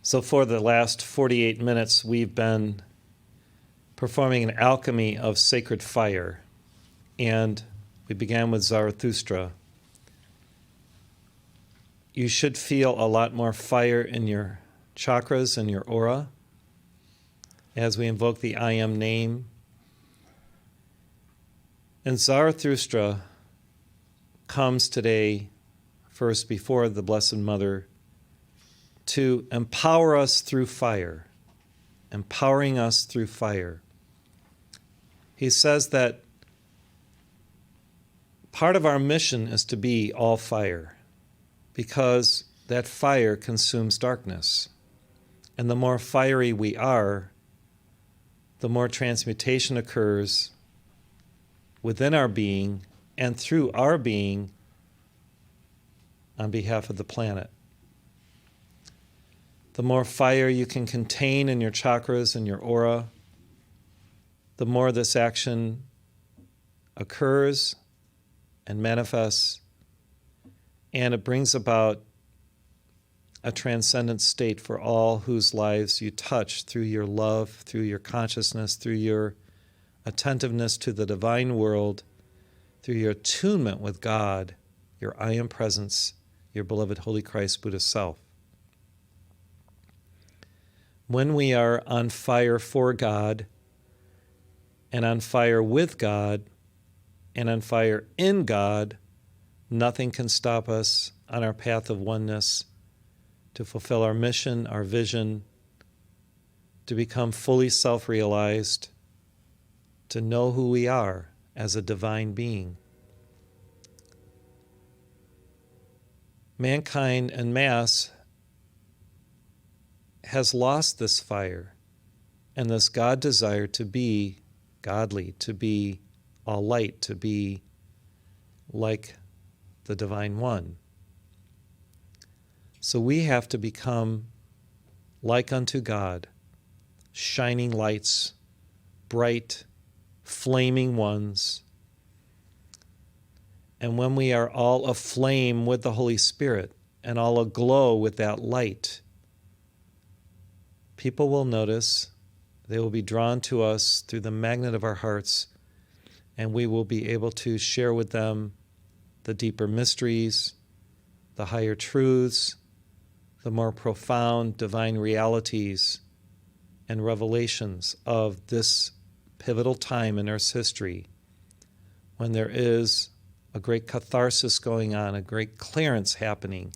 So for the last 48 minutes, we've been performing an alchemy of sacred fire. And we began with Zarathustra. You should feel a lot more fire in your chakras and your aura as we invoke the I Am name. And Zarathustra comes today, first before the Blessed Mother, to empower us through fire, empowering us through fire. He says that part of our mission is to be all fire, because that fire consumes darkness. And the more fiery we are, the more transmutation occurs within our being and through our being on behalf of the planet. The more fire you can contain in your chakras and your aura, the more this action occurs and manifests, and it brings about a transcendent state for all whose lives you touch through your love, through your consciousness, through your attentiveness to the divine world, through your attunement with God, your I Am presence, your beloved Holy Christ Buddha self. When we are on fire for God, and on fire with God, and on fire in God, nothing can stop us on our path of oneness to fulfill our mission, our vision, to become fully self-realized, to know who we are as a divine being. Mankind en masse has lost this fire and this God desire to be godly, to be all light, to be like the Divine One. So we have to become like unto God, shining lights, bright, flaming ones. And when we are all aflame with the Holy Spirit and all aglow with that light, people will notice, they will be drawn to us through the magnet of our hearts, and we will be able to share with them the deeper mysteries, the higher truths, the more profound divine realities and revelations of this pivotal time in Earth's history, when there is a great catharsis going on, a great clearance happening,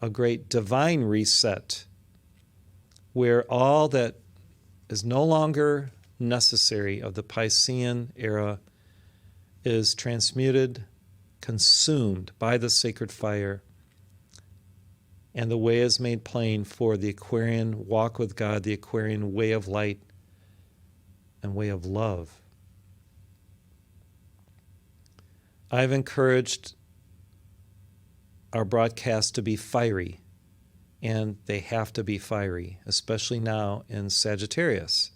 a great divine reset, where all that is no longer necessary of the Piscean era is transmuted, consumed by the sacred fire, and the way is made plain for the Aquarian walk with God, the Aquarian way of light and way of love. I've encouraged our broadcasts to be fiery, and they have to be fiery, especially now in Sagittarius.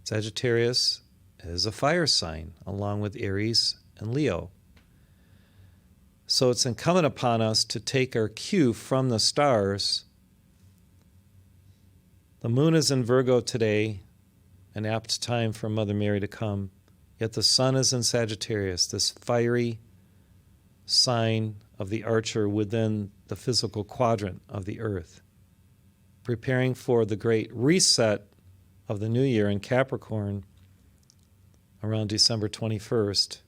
Sagittarius is a fire sign, along with Aries and Leo. So it's incumbent upon us to take our cue from the stars. The moon is in Virgo today, an apt time for Mother Mary to come. Yet the sun is in Sagittarius, this fiery sign of the archer within the physical quadrant of the earth, preparing for the great reset of the new year in Capricorn around December 21st.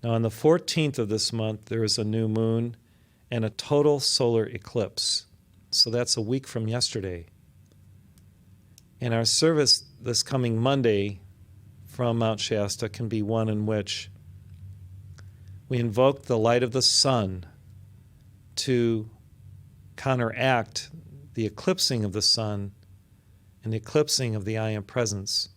Now on the 14th of this month, there is a new moon and a total solar eclipse. So that's a week from yesterday. And our service this coming Monday from Mount Shasta can be one in which we invoke the light of the sun to counteract the eclipsing of the sun and the eclipsing of the I Am presence.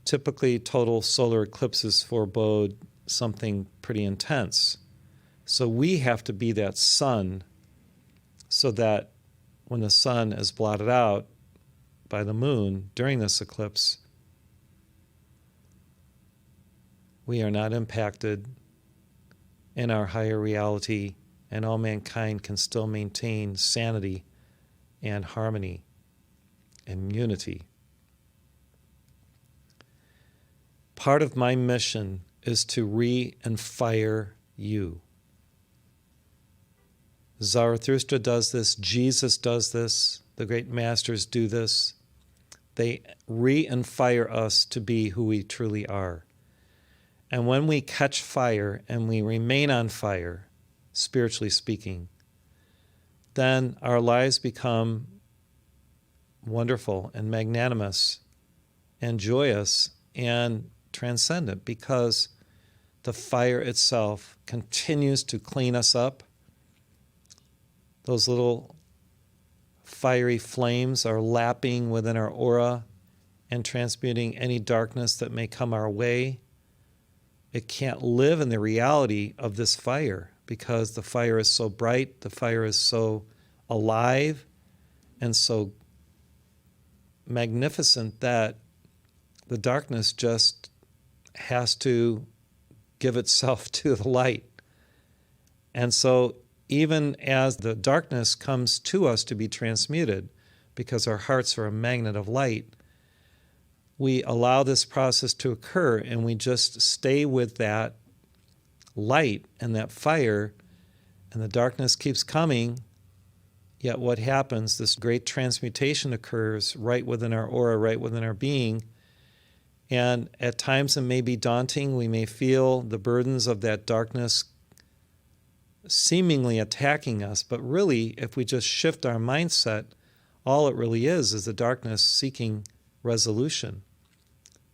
Typically, total solar eclipses forebode something pretty intense. So we have to be that sun so that when the sun is blotted out by the moon during this eclipse, we are not impacted in our higher reality and all mankind can still maintain sanity and harmony and unity. Part of my mission is to re-inspire you. Zarathustra does this, Jesus does this, the great masters do this. They re-inspire us to be who we truly are. And when we catch fire and we remain on fire, spiritually speaking, then our lives become wonderful and magnanimous and joyous and transcendent, because the fire itself continues to clean us up. Those little fiery flames are lapping within our aura and transmuting any darkness that may come our way. It can't live in the reality of this fire because the fire is so bright, the fire is so alive and so magnificent that the darkness just has to give itself to the light. And so even as the darkness comes to us to be transmuted, because our hearts are a magnet of light, we allow this process to occur and we just stay with that light and that fire, and the darkness keeps coming. Yet what happens, this great transmutation occurs right within our aura, right within our being. And at times it may be daunting. We may feel the burdens of that darkness seemingly attacking us. But really, if we just shift our mindset, all it really is the darkness seeking resolution.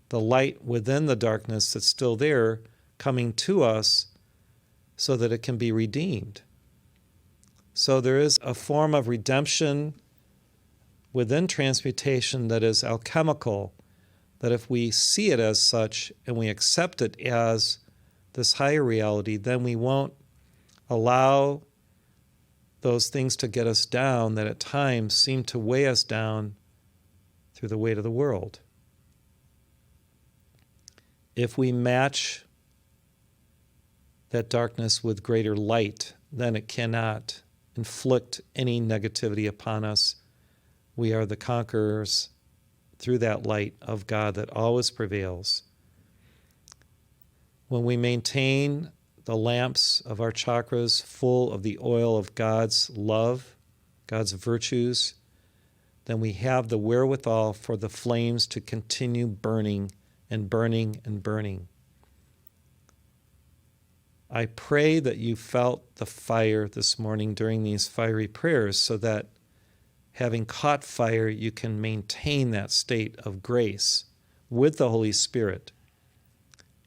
The light within the darkness that's still there coming to us so that it can be redeemed. So there is a form of redemption within transmutation that is alchemical, that if we see it as such and we accept it as this higher reality, then we won't allow those things to get us down that at times seem to weigh us down through the weight of the world. If we match that darkness with greater light, then it cannot inflict any negativity upon us. We are the conquerors through that light of God that always prevails. When we maintain the lamps of our chakras full of the oil of God's love, God's virtues, then we have the wherewithal for the flames to continue burning and burning and burning. I pray that you felt the fire this morning during these fiery prayers, so that having caught fire, you can maintain that state of grace with the Holy Spirit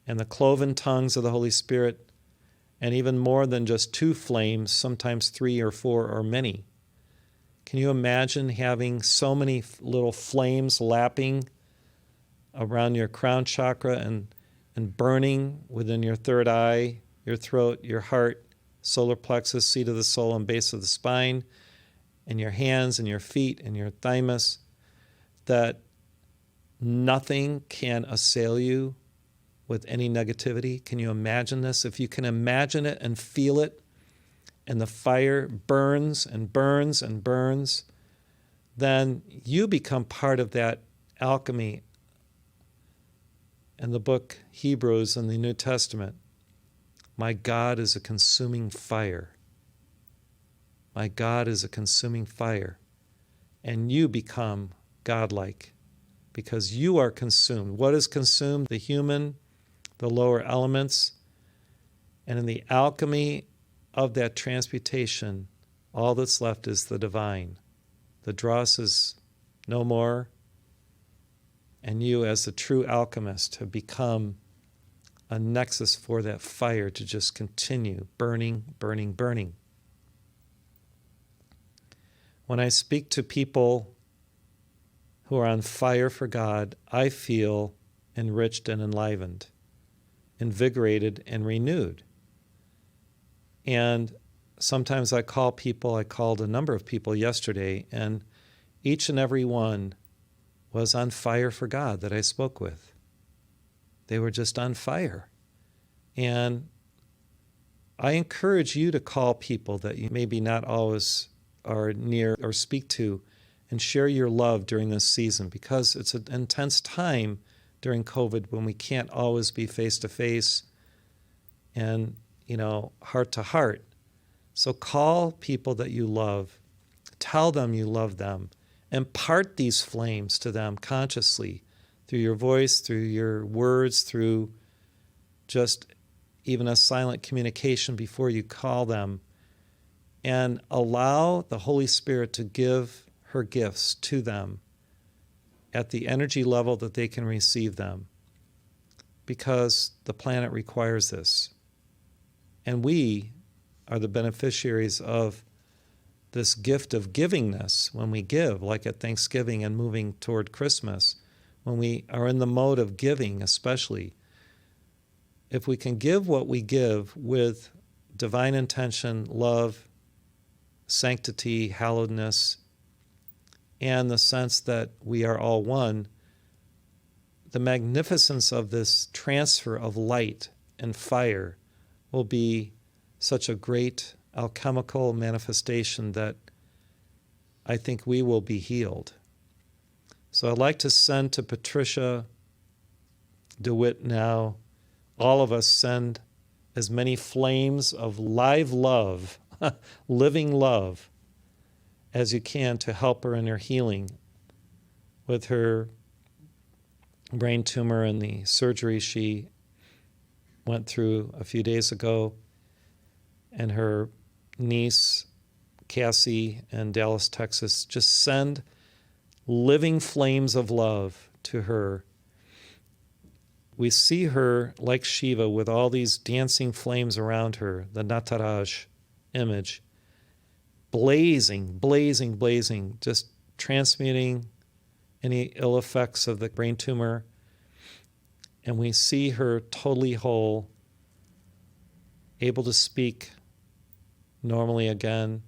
and the cloven tongues of the Holy Spirit, and even more than just two flames, sometimes 3 or 4 or many. Can you imagine having so many little flames lapping around your crown chakra and burning within your third eye, your throat, your heart, solar plexus, seat of the soul, and base of the spine, and your hands and your feet and your thymus, that nothing can assail you with any negativity? Can you imagine this? If you can imagine it and feel it, and the fire burns and burns and burns, then you become part of that alchemy in the book Hebrews in the New Testament. My God is a consuming fire. My God is a consuming fire. And you become godlike because you are consumed. What is consumed? The human, the lower elements. And in the alchemy of that transmutation, all that's left is the divine. The dross is no more. And you, as the true alchemist, have become a nexus for that fire to just continue burning, burning, burning. When I speak to people who are on fire for God, I feel enriched and enlivened, invigorated and renewed. And sometimes I called a number of people yesterday, and each and every one was on fire for God that I spoke with. They were just on fire. And I encourage you to call people that you maybe not always are near or speak to and share your love during this season, because it's an intense time during COVID when we can't always be face to face and, heart to heart. So call people that you love, tell them you love them, impart these flames to them consciously through your voice, through your words, through just even a silent communication before you call them, and allow the Holy Spirit to give her gifts to them at the energy level that they can receive them, because the planet requires this. And we are the beneficiaries of this gift of givingness when we give, like at Thanksgiving and moving toward Christmas, when we are in the mode of giving especially. If we can give what we give with divine intention, love, sanctity, hallowedness, and the sense that we are all one, the magnificence of this transfer of light and fire will be such a great alchemical manifestation that I think we will be healed. So I'd like to send to Patricia DeWitt now, all of us send as many flames of live love, living love, as you can to help her in her healing with her brain tumor and the surgery she went through a few days ago, and her niece, Cassie, in Dallas, Texas. Just send living flames of love to her. We see her like Shiva with all these dancing flames around her, the Nataraj image, blazing, blazing, blazing, just transmuting any ill effects of the brain tumor. And we see her totally whole, able to speak normally again,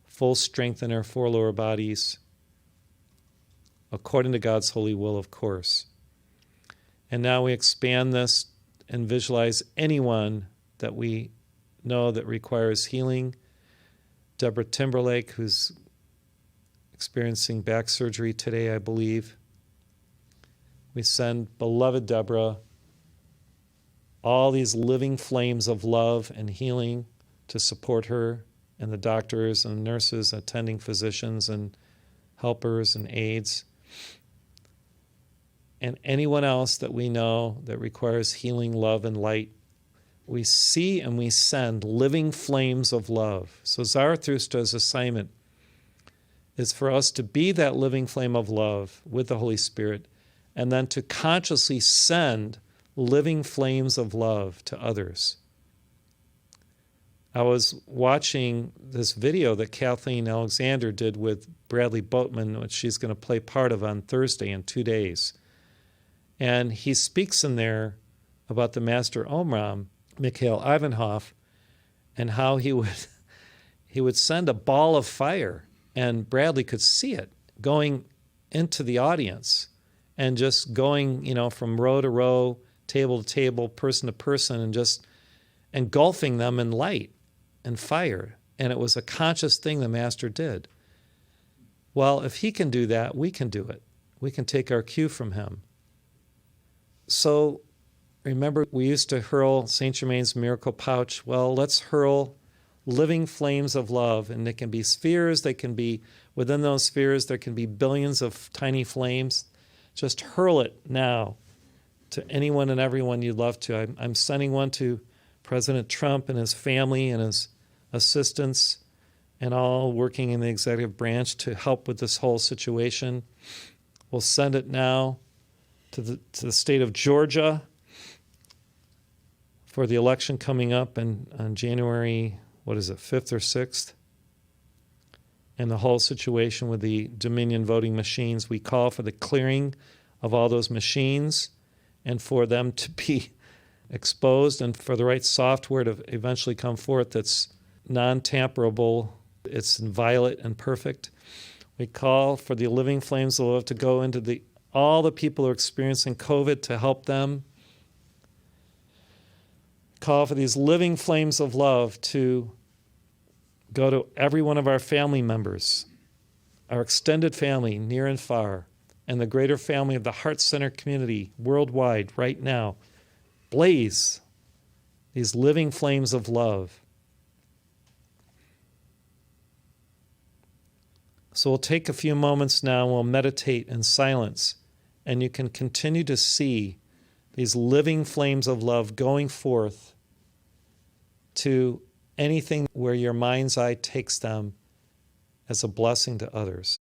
full strength in her four lower bodies, according to God's holy will, of course. And now we expand this and visualize anyone that we know that requires healing. Deborah Timberlake, who's experiencing back surgery today, I believe. We send beloved Deborah all these living flames of love and healing to support her, and the doctors and nurses, attending physicians and helpers and aides, and anyone else that we know that requires healing, love, and light. We see and we send living flames of love. So Zarathustra's assignment is for us to be that living flame of love with the Holy Spirit, and then to consciously send living flames of love to others. I was watching this video that Kathleen Alexander did with Bradley Boatman, which she's going to play part of on Thursday in 2 days. And he speaks in there about the Master Omram, Mikhail Ivanhoff, and how he would send a ball of fire, and Bradley could see it going into the audience and just going, from row to row, table to table, person to person, and just engulfing them in light and fire. And it was a conscious thing the Master did. Well, if he can do that, we can do it. We can take our cue from him. So remember, we used to hurl St. Germain's miracle pouch. Well, let's hurl living flames of love. And they can be spheres. They can be, within those spheres, there can be billions of tiny flames. Just hurl it now to anyone and everyone you'd love to. I'm sending one to President Trump and his family and his assistants and all working in the executive branch to help with this whole situation. We'll send it now to the state of Georgia for the election coming up on January, 5th or 6th? And the whole situation with the Dominion voting machines. We call for the clearing of all those machines and for them to be exposed and for the right software to eventually come forth that's non-tamperable, it's inviolate and perfect. We call for the living flames of love to go into all the people who are experiencing COVID, to help them, call for these living flames of love to go to every one of our family members, our extended family, near and far, and the greater family of the Heart Center community worldwide right now. Blaze these living flames of love. So we'll take a few moments now and we'll meditate in silence, and you can continue to see these living flames of love going forth to anything where your mind's eye takes them as a blessing to others.